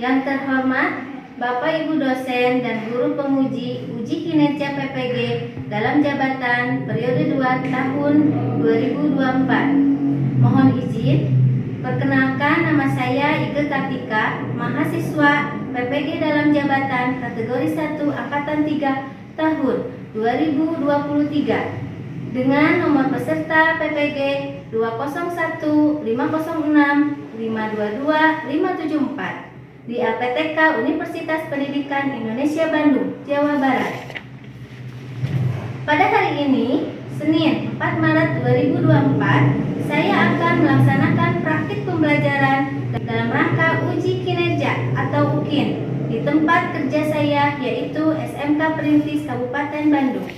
Yang terhormat Bapak Ibu dosen dan guru penguji uji kinerja PPG dalam jabatan periode 2 tahun 2024. Mohon izin, perkenalkan nama saya Ike Kartika, mahasiswa PPG dalam jabatan kategori 1 angkatan 3 tahun 2023 dengan nomor peserta PPG 201 506 522 574 di LPTK Universitas Pendidikan Indonesia Bandung, Jawa Barat. Pada hari ini, Senin 4 Maret 2024, saya akan melaksanakan praktik pembelajaran dalam rangka uji kinerja atau UKIN di tempat kerja saya, yaitu SMK Perintis Kabupaten Bandung.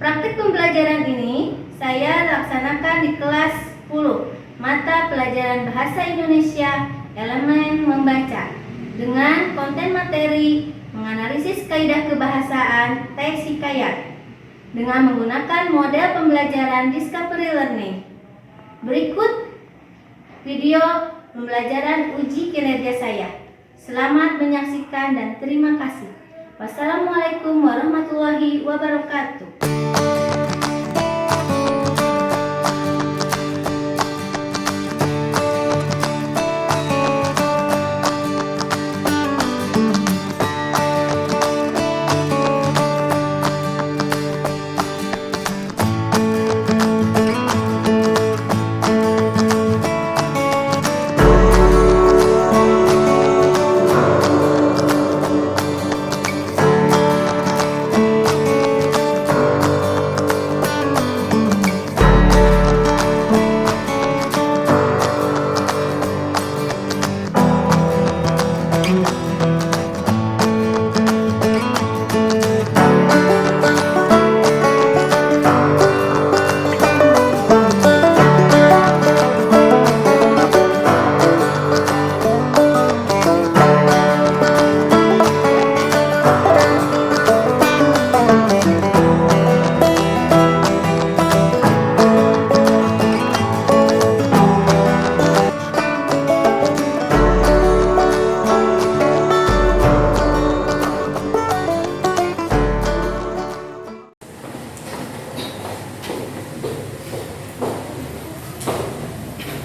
Praktik pembelajaran ini saya laksanakan di kelas 10 mata pelajaran Bahasa Indonesia elemen membaca dengan konten materi menganalisis kaidah kebahasaan teks hikayat dengan menggunakan model pembelajaran discovery learning. Berikut video pembelajaran uji kinerja saya. Selamat menyaksikan dan terima kasih. Wassalamualaikum warahmatullahi wabarakatuh.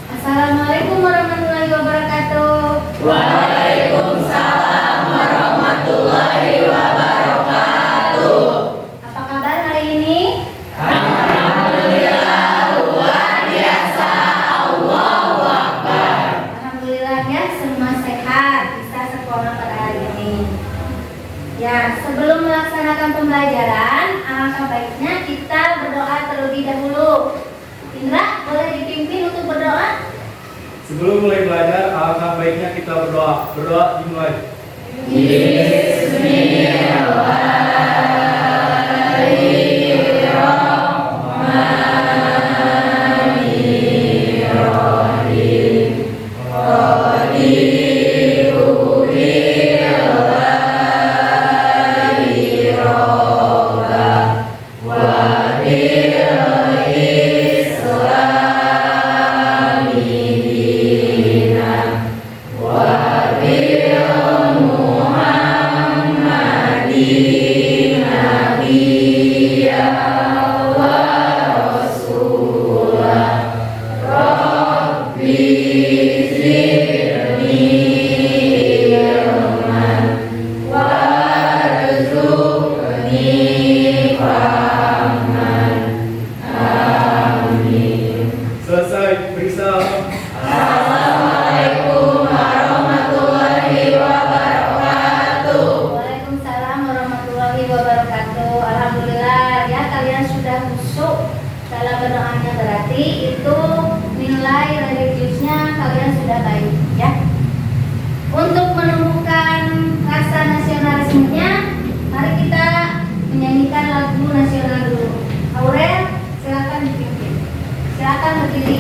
Assalamualaikum warahmatullahi wabarakatuh. Waalaikumsalam warahmatullahi wabarakatuh. Apa kabar hari ini? Alhamdulillah luar biasa. Allahu Akbar. Alhamdulillah ya, semua sehat, bisa sekolah pada hari ini. Ya, sebelum melaksanakan pembelajaran, alangkah baiknya kita berdoa terlebih dahulu. Indra, boleh dipimpin untuk berdoa? Sebelum mulai belajar, alangkah baiknya kita berdoa. Berdoa dimulai. Selesai periksa. Assalamualaikum warahmatullahi wabarakatuh. Waalaikumsalam warahmatullahi wabarakatuh. Alhamdulillah ya, kalian sudah masuk dalam berdoanya, berarti itu nilai religiusnya kalian sudah baik ya. Untuk menumbuhkan rasa nasionalismenya, mari kita menyanyikan lagu nasional dulu. Aurel, silakan dipimpin. Silakan berdiri.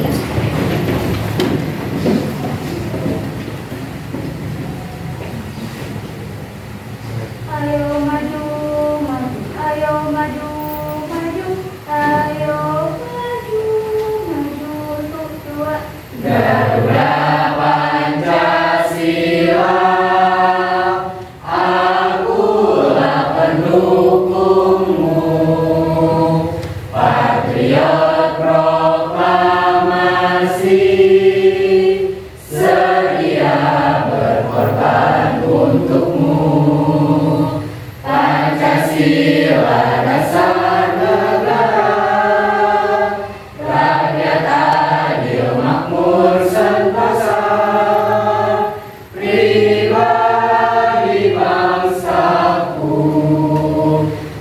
Ayo maju, maju, ayo maju, maju, ayo maju, maju untuk dua. Garuda Pancasila. Pancasila dasar negara, rakyat adil makmur sentosa, pribadi bangsaku.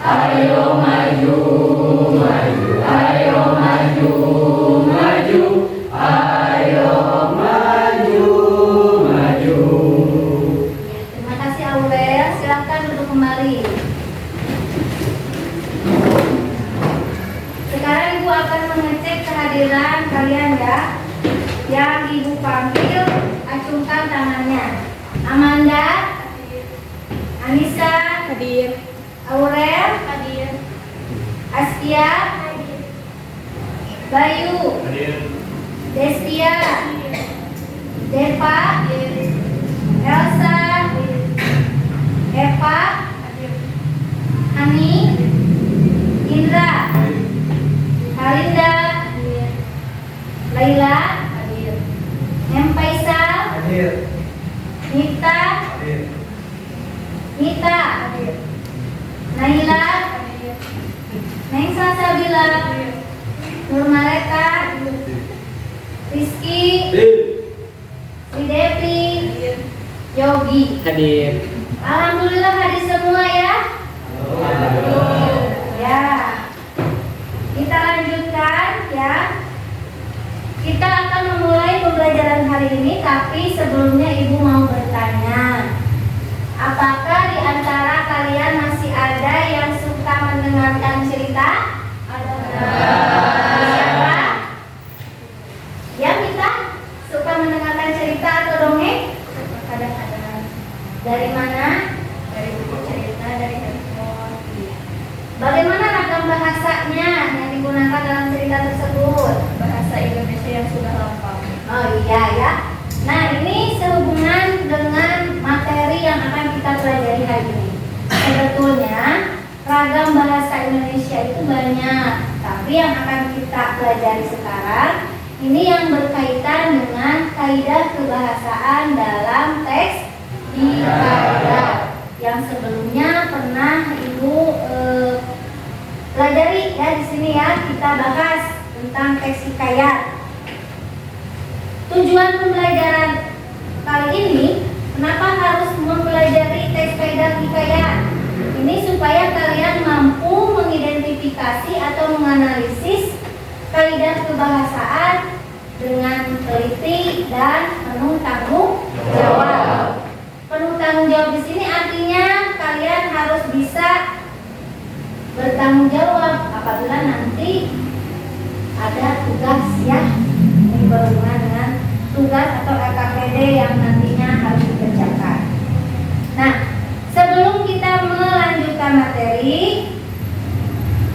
Ayo maju, maju, ayo maju, maju, ayo maju, maju. Terima kasih Aurel, silahkan duduk kembali. Sekarang Ibu akan mengecek kehadiran kalian ya. Yang Ibu panggil, acungkan tangannya. Amanda, Anissa, Hadir. Aurel, Hadir. Astia, Bayu, Hadir. Destia, Deva, Elsa, Eva, Hani, Indra, Halinda, Laila, Em Faisal, Hadir. Nita, Hadir. Nita, Naila, Neng Salsabila, Nur Maleka, Rizky, Sri Devi, Yogi. Hadir. Alhamdulillah hadir semua ya. Ya. Kita lanjutkan ya. Kita akan memulai pembelajaran hari ini, tapi sebelumnya Ibu mau bertanya. Apakah di antara kalian masih ada yang suka mendengarkan cerita? Siapa? Ya, kita suka mendengarkan cerita atau dongeng? Ada. Dari mana? Dari buku cerita, dari handphone. Bagaimana ragam bahasanya yang digunakan dalam cerita tersebut? Bahasa Indonesia yang sudah lengkap. Oh iya ya. Nah, ini sehubungan dengan materi yang akan kita pelajari hari ini. Sebetulnya ragam bahasa Indonesia itu banyak, tapi yang akan kita pelajari sekarang ini yang berkaitan dengan kaidah kebahasaan dalam teks hikayat yang sebelumnya pernah Ibu pelajari ya. Di sini ya kita bahas tentang teks hikayat. Tujuan pembelajaran kali ini, kenapa harus mempelajari teks kaidah hikayat? Ini supaya kalian mampu mengidentifikasi atau menganalisis kaidah kebahasaan dengan teliti dan penuh tanggung jawab. Penuh tanggung jawab di sini artinya kalian harus bisa bertanggung jawab apabila nanti ada tugas ya yang berhubungan dengan tugas atau LKPD yang nantinya harus dikerjakan. Nah, sebelum kita melanjutkan materi,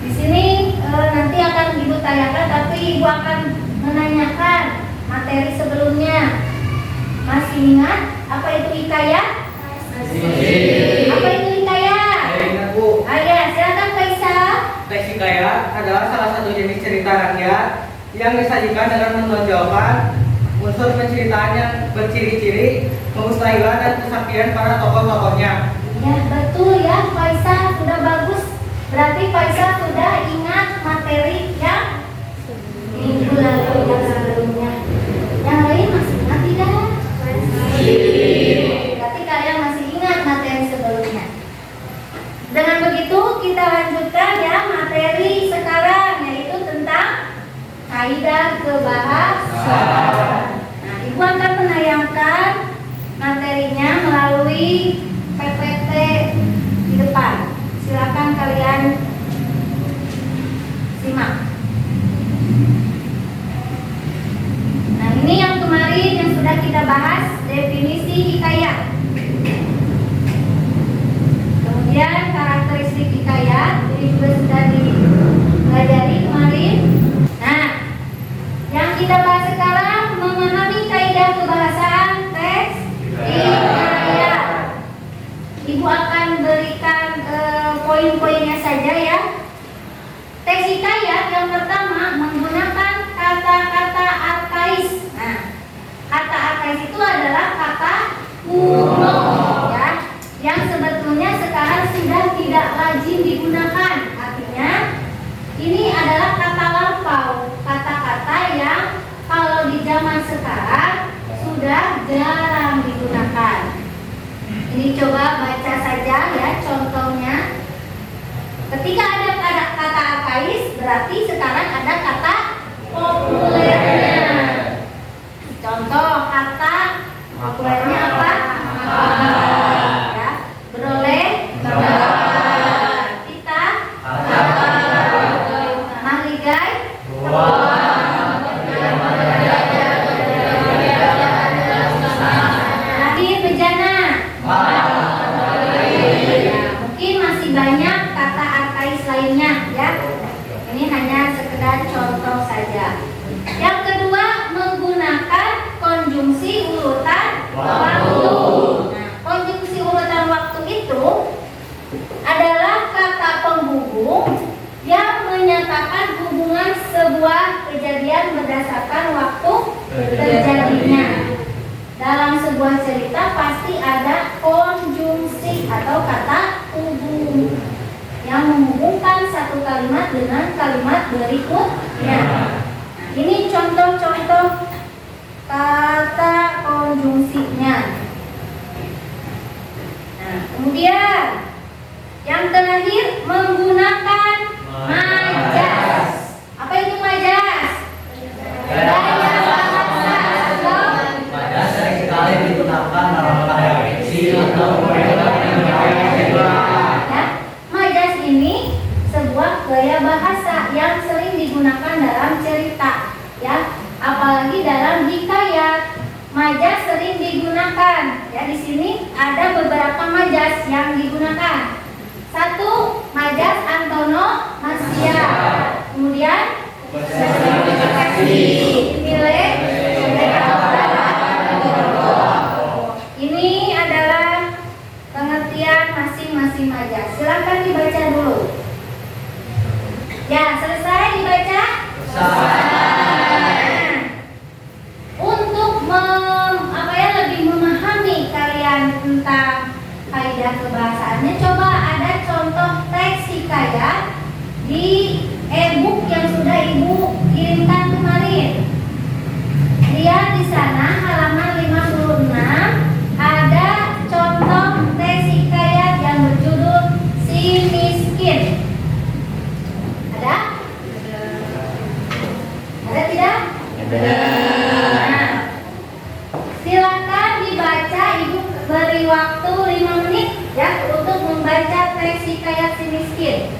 di sini nanti akan Ibu tanyakan, tapi Ibu akan menanyakan materi sebelumnya. Masih ingat apa itu hikayat? Apa itu hikayat? Ingat Bu, Ya, silakan Faisal. teks hikayat adalah salah satu jenis cerita rakyat yang disajikan dengan menonjolkan unsur penceritaan yang berciri-ciri kemustahilan dan kesaktian para tokoh-tokohnya. Ya, betul ya Faisal, sudah bagus. Berarti Faisal sudah ingat materi yang minggu lalu yang sebelumnya. Yang lain masih ingat tidak? Berarti kalian masih ingat materi sebelumnya. Dengan begitu kita lanjutkan ya materi sekarang, yaitu tentang kaidah kebahasaan. Nah, Ibu akan menayangkan materinya melalui PPT di depan. Silakan kalian simak. Nah, ini yang kemarin yang sudah kita bahas, definisi hikayat. Kemudian karakteristik hikayat, ini juga sudah dipelajari kemarin. Nah, yang kita bahas sekarang memahami kaidah kebahasaan teks hikayat. Ibu akan berikan poin-poinnya saja ya. Teks hikayat yang pertama menggunakan kata-kata arkais. Nah, kata arkais itu adalah kata kuno ya, yang sebetulnya sekarang sudah tidak lazim digunakan. Artinya ini adalah kata lampau, kata-kata yang kalau di zaman sekarang sudah jarang digunakan. Ini coba baca saja ya contohnya. Ketika ada kata arkais, berarti sekarang ada kata populernya. Contoh kata populernya apa? Ya, beroleh, kita, mahligai, lahir, bejana. Ya, mungkin masih banyak kata arkais lainnya ya. Ini hanya sekedar contoh saja. Yang kedua, menggunakan konjungsi urutan waktu. Nah, konjungsi urutan waktu itu adalah kata penghubung yang menyatakan hubungan sebuah kejadian berdasarkan waktu terjadinya. Dalam sebuah cerita pasti ada konjungsi atau kata hubung yang menghubungkan satu kalimat dengan kalimat berikutnya. Ini contoh-contoh kata konjungsinya. Nah, kemudian yang terakhir menggunakan majas. Apa itu majas? Gaya bahasa atau Pada sering sekali digunakan dalam referensi atau ya, majas ini sebuah gaya bahasa yang sering digunakan dalam cerita, ya, apalagi dalam hikayat. Majas sering digunakan. Ya, di sini ada beberapa majas yang digunakan. Satu, majas antonomasia. Kemudian nilai. Ini adalah pengertian masing-masing majas. Silakan dibaca dulu. Ya, selesai dibaca? Untuk lebih memahami kalian tentang kaidah kebahasaannya, coba ada contoh teks hikayat di e-book yang sudah Ibu kirimkan kemarin. Lihat di sana halaman 56 ada contoh teks hikayat yang berjudul Si Miskin. Ada? Ada tidak? Nah, silakan dibaca. Ibu beri waktu 5 menit ya untuk membaca teks hikayat Si Miskin.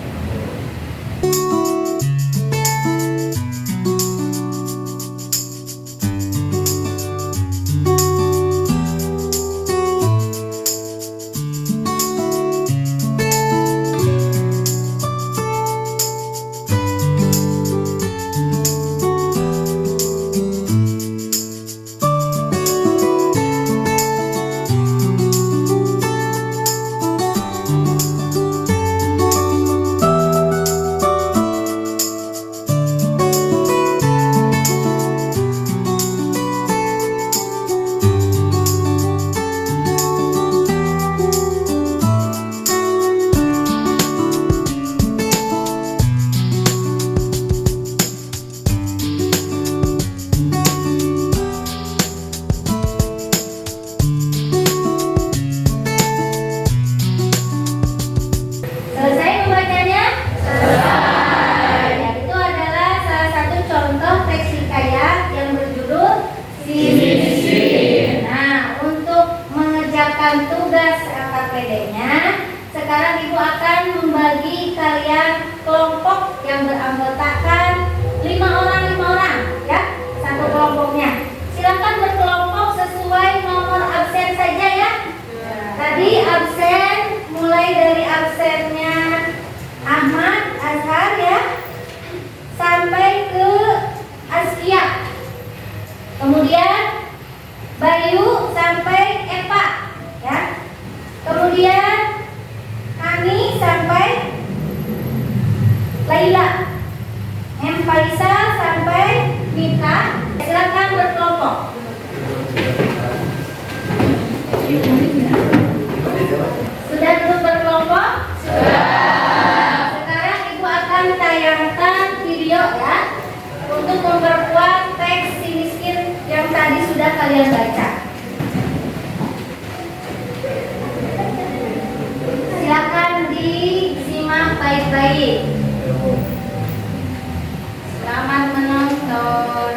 Selesai membacanya? Selesai. Ya, itu adalah salah satu contoh teks hikayat yang berjudul Si Miskin. Nah, untuk mengerjakan tugas KPD-nya, sekarang Ibu akan membagi kalian kelompok yang beranggotakan 5 orang, ya, satu kelompoknya. Silakan berkelompok sesuai nomor absen saja ya. Tadi absen mulai dari absennya Ahmad, Azhar ya, sampai ke Askia. Kemudian Bayu sampai Eva ya. Kemudian Hani sampai Laila. Faisa sampai Mika. Silakan berkelompok. Sudah duduk berkelompok? Sudah. baik. Selamat menonton.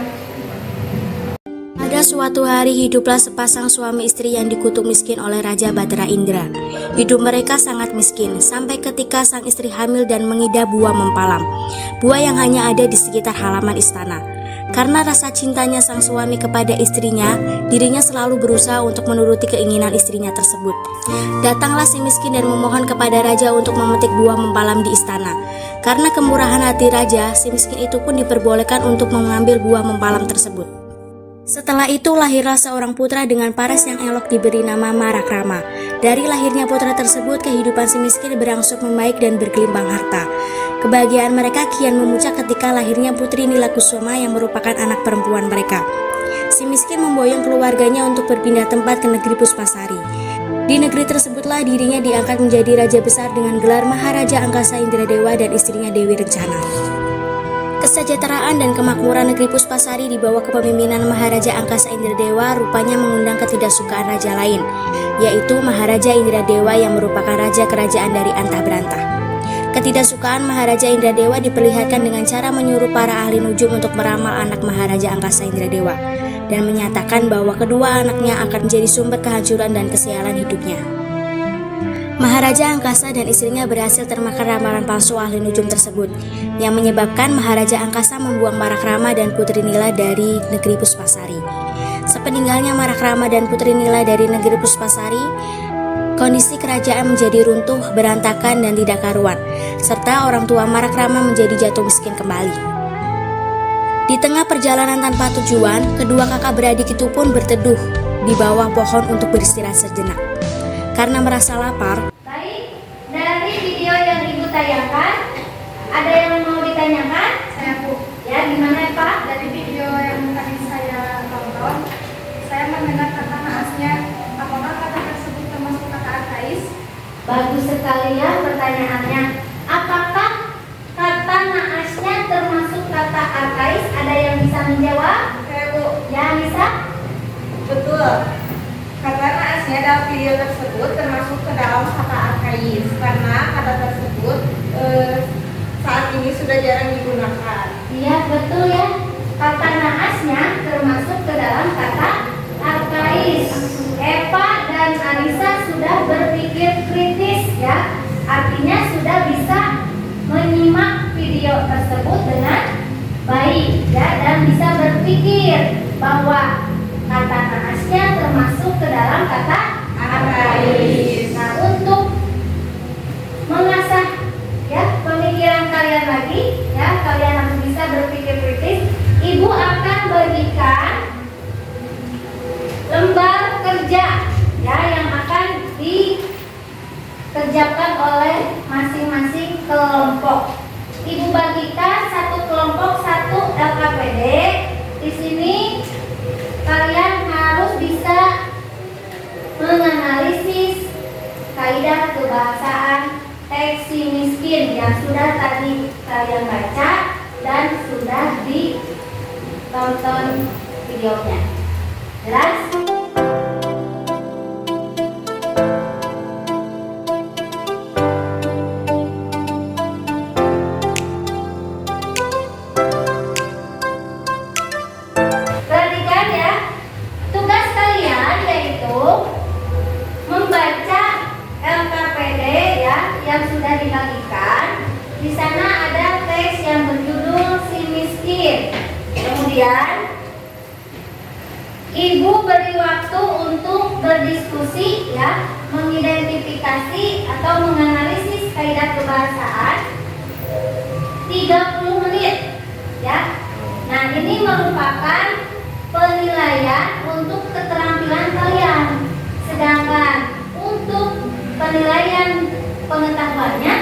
Pada suatu hari hiduplah sepasang suami istri yang dikutuk miskin oleh Raja Batara Indra. Hidup mereka sangat miskin sampai ketika sang istri hamil dan mengidap buah mempalam, buah yang hanya ada di sekitar halaman istana. Karena rasa cintanya sang suami kepada istrinya, dirinya selalu berusaha untuk menuruti keinginan istrinya tersebut. Datanglah si miskin dan memohon kepada raja untuk memetik buah mempalam di istana. Karena kemurahan hati raja, si miskin itu pun diperbolehkan untuk mengambil buah mempalam tersebut. Setelah itu lahirlah seorang putra dengan paras yang elok diberi nama Marakrama. Dari lahirnya putra tersebut, kehidupan si miskin berangsur membaik dan bergelimpang harta. Kebahagiaan mereka kian memuncak ketika lahirnya putri Nilakusuma yang merupakan anak perempuan mereka. Si miskin memboyong keluarganya untuk berpindah tempat ke negeri Puspasari. Di negeri tersebutlah dirinya diangkat menjadi raja besar dengan gelar Maharaja Angkasa Indradewa dan istrinya Dewi Rencana. Kesejahteraan dan kemakmuran negeri Puspasari di bawah kepemimpinan Maharaja Angkasa Indradewa rupanya mengundang ketidaksukaan raja lain, yaitu Maharaja Indradewa yang merupakan raja kerajaan dari Antahbranta. Ketidaksukaan Maharaja Indradewa diperlihatkan dengan cara menyuruh para ahli nujum untuk meramal anak Maharaja Angkasa Indradewa dan menyatakan bahwa kedua anaknya akan menjadi sumber kehancuran dan kesialan hidupnya. Maharaja Angkasa dan istrinya berhasil termakan ramalan palsu ahli nujum tersebut, yang menyebabkan Maharaja Angkasa membuang Marakrama dan Putri Nila dari negeri Puspasari. Sepeninggalnya Marakrama dan Putri Nila dari negeri Puspasari, kondisi kerajaan menjadi runtuh, berantakan, dan tidak karuan, serta orang tua Marakrama menjadi jatuh miskin kembali. Di tengah perjalanan tanpa tujuan, kedua kakak beradik itu pun berteduh di bawah pohon untuk beristirahat sejenak. Karena merasa lapar, Baik, dari video yang Ibu tayangkan, ada yang mau ditanyakan? Saya Bu, Ya, gimana Pak? dari video yang tadi saya tonton, saya mendengar kata naasnya, apakah kata tersebut termasuk kata arkais? Bagus sekali ya pertanyaannya. Apakah kata naasnya termasuk kata arkais? Ada yang bisa menjawab? Saya Bu, Ya, bisa? betul. Kata naasnya dalam video tersebut termasuk ke dalam kata arkais karena kata tersebut saat ini sudah jarang digunakan. Iya, betul ya. Kata naasnya termasuk ke dalam kata arkais. Eva dan Anissa sudah berpikir kritis ya. Artinya sudah bisa menyimak video tersebut dengan baik ya, dan bisa berpikir bahwa kata naasnya termasuk ke dalam kata arkais. Nah, untuk mengasah ya pemikiran kalian lagi ya, kalian harus bisa berpikir kritis. Ibu akan bagikan lembar kerja ya yang akan dikerjakan oleh masing-masing kelompok. Ibu bagikan satu kelompok satu LKPD. Di sini kalian harus bisa menganalisis kaidah kebahasaan teks si miskin yang sudah tadi kalian baca dan sudah ditonton videonya. Jelas? Perhatikan ya, tugas kalian yaitu membaca LKPD ya yang sudah dibagikan. Di sana ada teks yang berjudul Si Miskin. Kemudian Ibu beri waktu untuk berdiskusi ya, mengidentifikasi atau menganalisis kaidah kebahasaan 30 menit ya. Nah, ini merupakan penilaian untuk keterampilan kalian. Sedangkan untuk penilaian pengetahuannya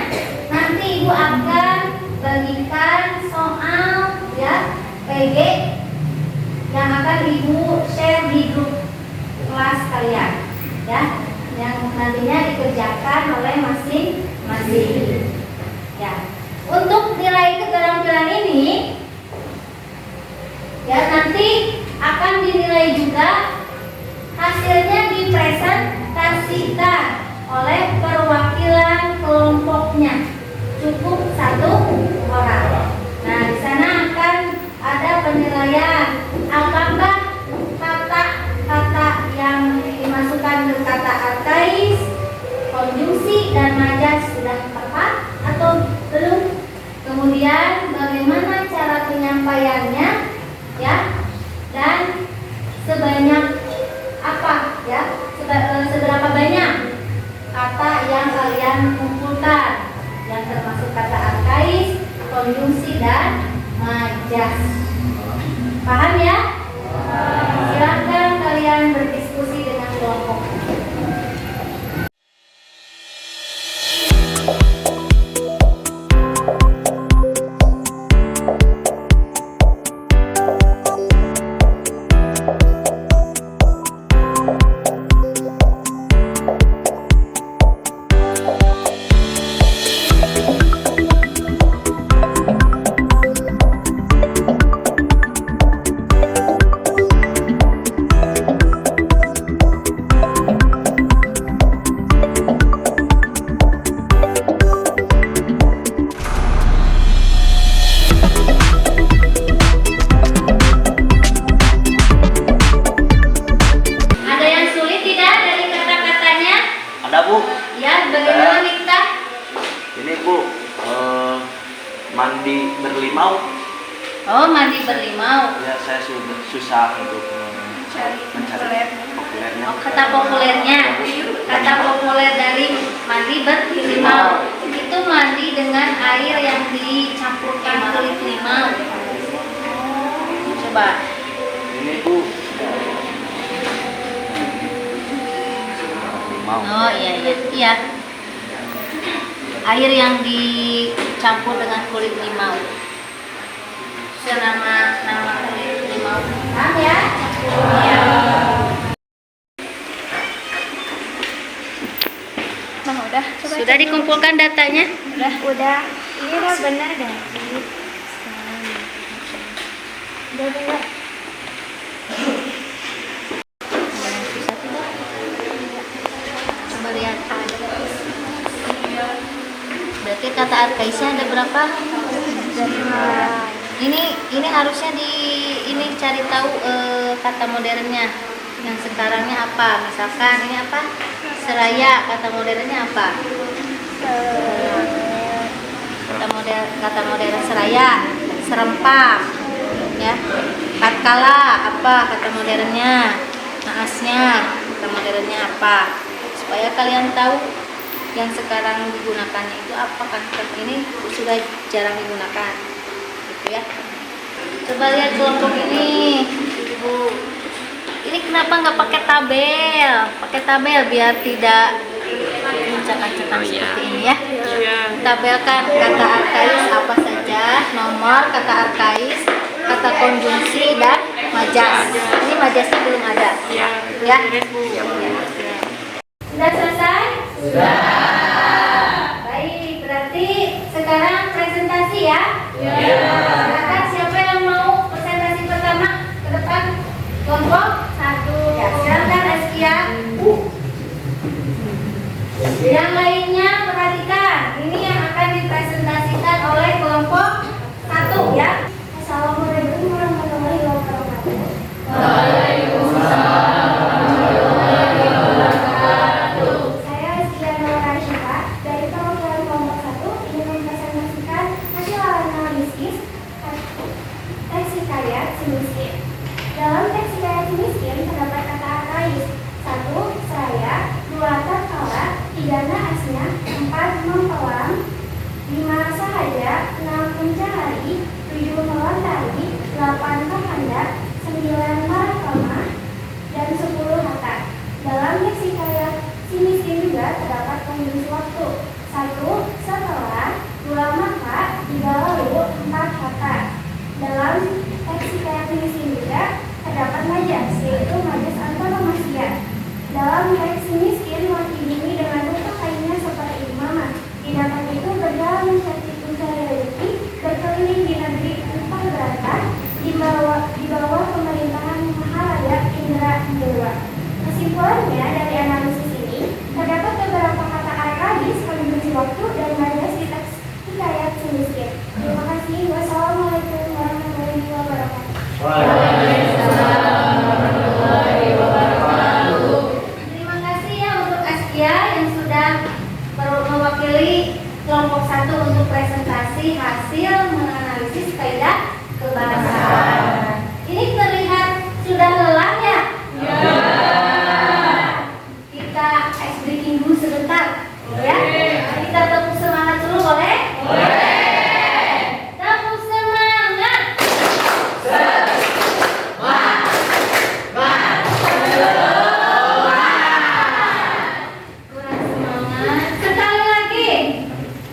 nanti Ibu akan bagikan soal ya PG yang akan Ibu share di grup kelas kalian ya, yang nantinya dikerjakan oleh masing-masing ya. Untuk nilai keterampilan ini ya nanti akan dinilai juga, hasilnya dipresentasikan oleh perwakilan kelompoknya. Cukup penilaian. Apakah kata-kata yang dimasukkan ke kata arkais, konjungsi dan majas sudah tepat atau belum? Kemudian bagaimana cara penyampaiannya, ya? Dan sebanyak apa, ya? Seberapa banyak kata yang kalian kumpulkan, yang termasuk kata arkais, konjungsi dan majas. Paham ya? Silakan kalian berdiskusi dengan kelompok. Ada yang sulit tidak dari kata-katanya? Ada Bu. Ya, bagaimana Miftah? Ini Bu, mandi berlimau. Oh, mandi berlimau. Ya saya sudah susah untuk mencari populernya. Oh, kata populernya. Kata populer dari mandi berlimau itu mandi dengan air yang dicampurkan kulit limau. Coba. Ini Bu, limau. Oh iya. Air yang dicampur dengan kulit limau. Nama kulit limau. Paham ya? Iya. Sudah dikumpulkan datanya? Udah. Ini udah benar gak? Udah benar. Coba lihat. Berarti kata arkaisnya ada berapa? Ini harusnya ini cari tahu kata modernnya. Yang sekarangnya apa? Misalkan ini apa? Seraya, kata modernnya apa? Kata modern seraya, serempak, ya. Tatkala apa kata modernnya? Naasnya, kata modernnya apa? Supaya kalian tahu yang sekarang digunakannya itu apa, kan ini sudah jarang digunakan, gitu ya. Coba lihat kelompok ini, Ibu. Ini kenapa nggak pakai tabel? Pakai tabel biar tidak mencak-cakan seperti ini ya. Tabelkan kata arkais apa saja, nomor kata arkais, kata konjungsi dan majas. Ini majasnya belum ada. Ya. Sudah selesai? Sudah. Baik, berarti sekarang presentasi ya. Silakan siapa yang mau presentasi pertama ke depan kelompok 1. Ya, silakan Askia. Yang lainnya perhatikan, ini yang akan dipresentasikan oleh kelompok 1 ya. Assalamualaikum warahmatullahi wabarakatuh. Saya Askia Nurashika dari perwakilan kelompok 1 ingin mempresentasikan hasil analisis teks hikayat si miskin. Dalam teks hikayat si miskin terdapat kata arkais: 1. Seraya, 2. Tatkala, 3. Naasnya, 4. Mempawang, 5. Sahaja, 6. Mencari, 7. Melantari, 8. Kahanda, 9. Marakama, dan 10. Hatta. Dalam teks hikayat si miskin juga terdapat konjungsi waktu: 1. Setelah, 2. Maka, 3. Lalu, 4. Hatta. Dalam teks hikayat si miskin juga terdapat majas, yaitu majas antonomasia. Dalam teks si miskin mengimbangi dengan bentuk lainnya seperti imamah. Tindakan itu berjalan mencari rezeki, berkeliling di negeri upah berantah, di bawah pemerintahan Maharaya Indra Dewa. Kesimpulannya dari analisis ini terdapat beberapa kata arkais, konjungsi waktu, dan majas di teks hikayat si miskin. Terima kasih. Wassalamualaikum warahmatullahi wabarakatuh. Terima kasih ya untuk Askia yang sudah mewakili kelompok 1 untuk presentasi hasil menganalisis kaidah kebahasaan. Ini terlihat sudah lelah ya? Kita ice breaking dulu sebentar, ya? Kita tepuk semangat dulu, boleh? Tepuk semangat. Kurang semangat. Sekali lagi.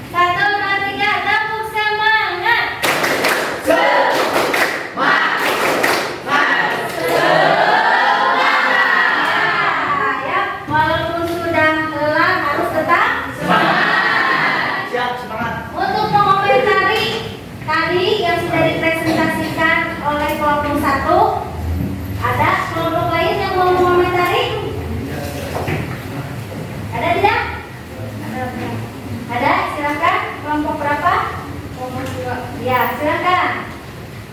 1, 2, 3, tepuk semangat. Ya, walaupun sudah lelah harus tetap semangat. Siap, semangat. Untuk mengomentari tadi yang sudah dipresentasikan oleh kelompok 1, ada kelompok lain yang mau mengomentari? Ada tidak? Ada, silakan. Kelompok berapa? Kelompok 2. Ya, silakan.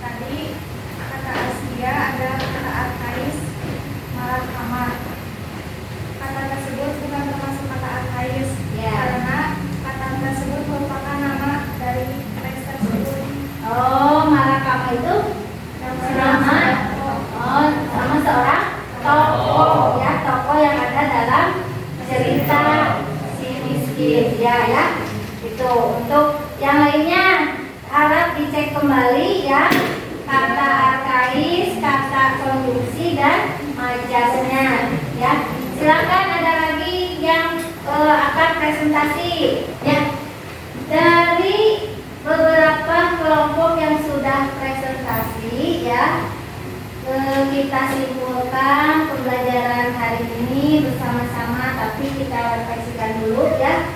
Tadi kata Asia ada kata arkais, marat kamar. Kata tersebut bukan termasuk kata arkais Ya. karena kata tersebut merupakan nama dari teks tersebut. Oh, Marakama itu nama nama seorang tokoh ya, tokoh yang ada dalam cerita si miskin ya. Itu untuk yang lainnya harap dicek kembali ya, kata arkais, kata konjungsi dan majasnya ya. Silakan ada lagi yang akan presentasi ya. Dari beberapa kelompok yang sudah presentasi ya, kita simpulkan pembelajaran hari ini bersama-sama, tapi kita refleksikan dulu ya.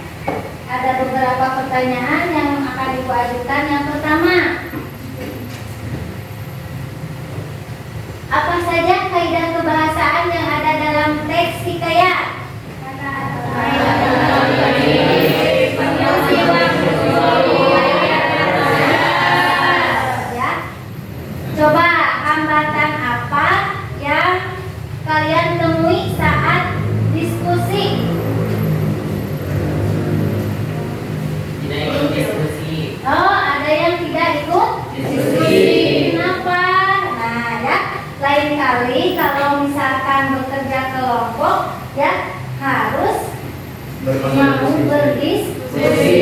Ada beberapa pertanyaan yang akan Ibu ajukan. Yang pertama, apa saja kaidah kebahasaan yang ada dalam teks hikayat? Ya. Coba hambatan apa yang kalian temui saat diskusi? Tidak ikut diskusi. Oh, ada yang tidak ikut Diskusi. Kenapa? Nah, ya, lain kali kalau misalkan bekerja kelompok, ya harus mau berdiskusi.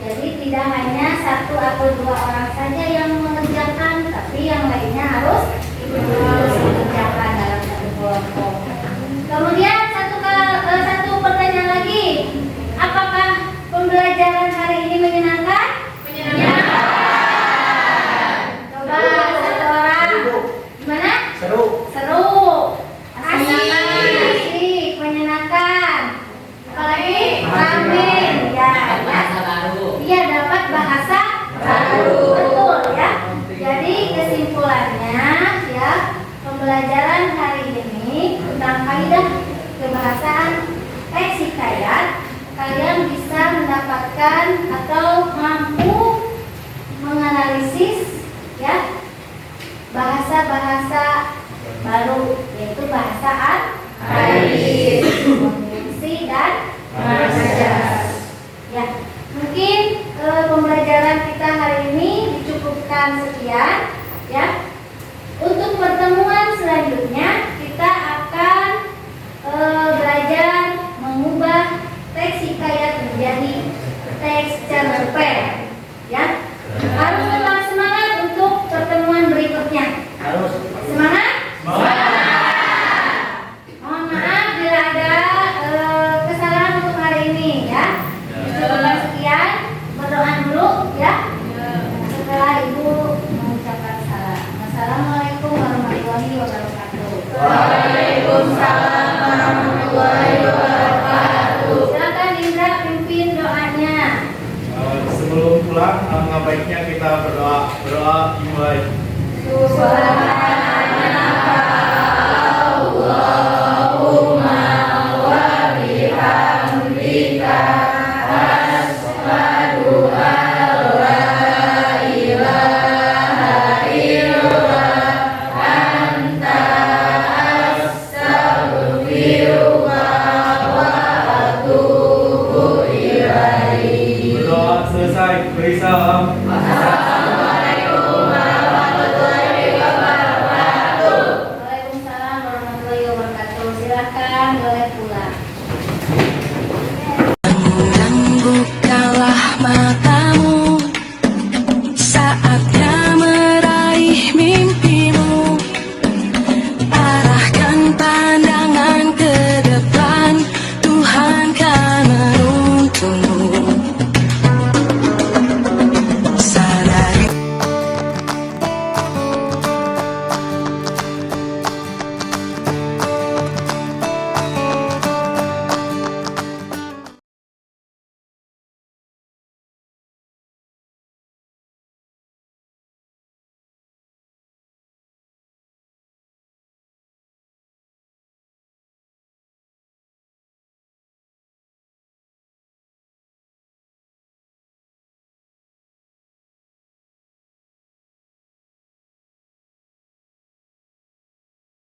Jadi tidak hanya 1 atau 2 orang saja yang mengerjakan, tapi yang lainnya harus ikut mengerjakan dalam satu kelompok. Kemudian satu pertanyaan lagi, apakah pembelajaran hari ini menyenangkan? Menyenangkan. Coba satu orang. Gimana? Seru. Seru. Asik, menyenangkan. Apalagi? Amin. Ya, Bahasa baru. dia dapat bahasa baru. Betul ya. Jadi kesimpulannya ya, pembelajaran hari ini tentang kaidah kebahasaan teks hikayat, kalian bisa mendapatkan atau mampu menganalisis ya bahasa-bahasa baru, yaitu bahasa arkais, konjungsi dan majas. Ya, mungkin pembelajaran kita hari ini dicukupkan sekian ya. Untuk pertemuan selanjutnya kita akan belajar mengubah teks hikayat menjadi teks cerpen ya. Harus tetap semangat untuk pertemuan berikutnya. Harus. Semangat? Mohon maaf bila ada kesalahan untuk hari ini ya. Cukupkan sekian, berdoa dulu ya. Setelah Ibu mengucapkan salam. Wassalamualaikum warahmatullahi wabarakatuh. Waalaikumsalam warahmatullahi wabarakatuh. Silakan Indra pimpin doanya. Sebelum pulang, alangkah baiknya kita berdoa dimulai. Allahumma wa bihamdika asyhadu an la ilaha illallah Masyarakat